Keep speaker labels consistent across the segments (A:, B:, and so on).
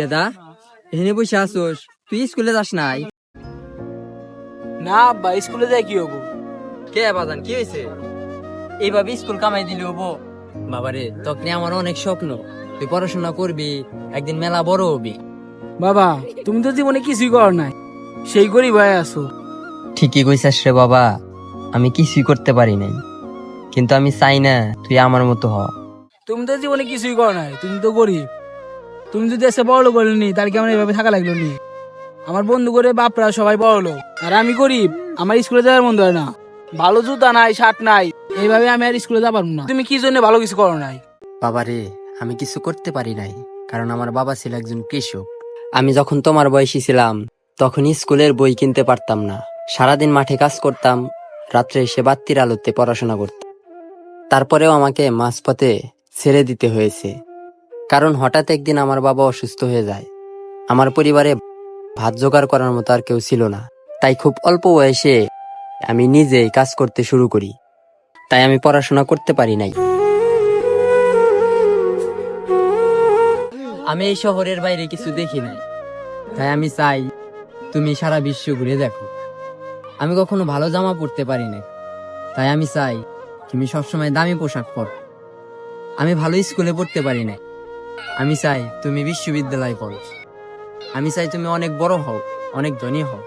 A: কেদা এখানে বসে আসোস? তুই স্কুলে যাস নাই?
B: না আব্বা, স্কুলে যাই কি হবো?
A: কে বাজান, কি হয়েছে? এইভাবে স্কুল কামাই দিলি হবো? বাবারে, তখন আমার অনেক স্বপ্ন, তুই পড়াশোনা করবি, একদিন মেলা বড় হবি।
B: বাবা, তুমি তো জীবনে কিছুই করো নাই, সেই গরিব হয়ে আছো।
A: ঠিকই কইছাস রে বাবা, আমি কিছুই করতে পারি নাই, কিন্তু আমি চাই না তুই আমার মতো হ।
B: তুমি তো জীবনে কিছুই করো নাই, তুমি তো গরিব। তুমি যদি এসে বড় লোক নি, তার কেমন এইভাবে থাকা লাগলো নি? আমার বন্ধু করে বাপরা সবাই বড় লোক, আর আমি গরিব। আমার স্কুলে যাওয়ার মন ধরে না, ভালো জুতা নাই, শার্ট নাই, এইভাবে আমি আর স্কুলে যাবার না। তুমি কি জন্য ভালো কিছু করো নাই?
A: বাবারে, আমি কিছু করতে পারি নাই, কারণ আমার বাবা ছিল একজন কৃষক। আমি যখন তোমার বয়সী ছিলাম, তখন স্কুলের বই কিনতে পারতাম না। সারাদিন মাঠে কাজ করতাম, রাত্রে এসে বাত্তির আলোতে পড়াশোনা করতাম। তারপরেও আমাকে মাঝপথে ছেড়ে দিতে হয়েছে, কারণ হঠাৎ একদিন আমার বাবা অসুস্থ হয়ে যায়। আমার পরিবারে ভাত জোগাড় করার মতো আর কেউ ছিল না, তাই খুব অল্প বয়সে আমি নিজেই কাজ করতে শুরু করি। তাই আমি পড়াশোনা করতে পারি নাই। আমি এই শহরের বাইরে কিছু দেখি নাই, তাই আমি চাই তুমি সারা বিশ্ব ঘুরে দেখো। আমি কখনো ভালো জামা পরতে পারি না, তাই আমি চাই তুমি সবসময় দামি পোশাক পরো। আমি ভালো স্কুলে পড়তে পারি না, আমি চাই তুমি বিশ্ববিদ্যালয়ে পড়ো। আমি চাই তুমি অনেক বড় হও, অনেক ধনী হও।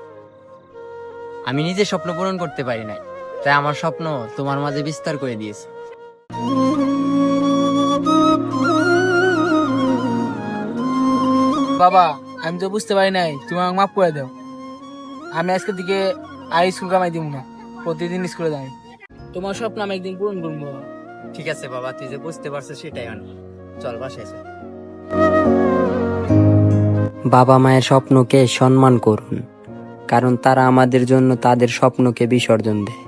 A: আমি নিজে স্বপ্ন পূরণ করতে পারি নাই, তাই আমার স্বপ্ন তোমার মাঝে বিস্তার করে দিয়েছি।
B: বাবা, আমি তো বুঝতে পারি নাই, তুমি আমাকে মাফ করে দাও। আমি আজকে দিকে আর স্কুল কামাই দিব না, প্রতিদিন স্কুলে যাই। তোমার স্বপ্ন আমি একদিন পূরণ করবো।
A: ঠিক আছে বাবা, তুই যে বুঝতে পারছিস সেটাই অনেক। চল বাসায় চল। বাবা মায়ের স্বপ্নকে সম্মান করুন, কারণ তারা আমাদের জন্য তাদের স্বপ্নকে বিসর্জন দেয়।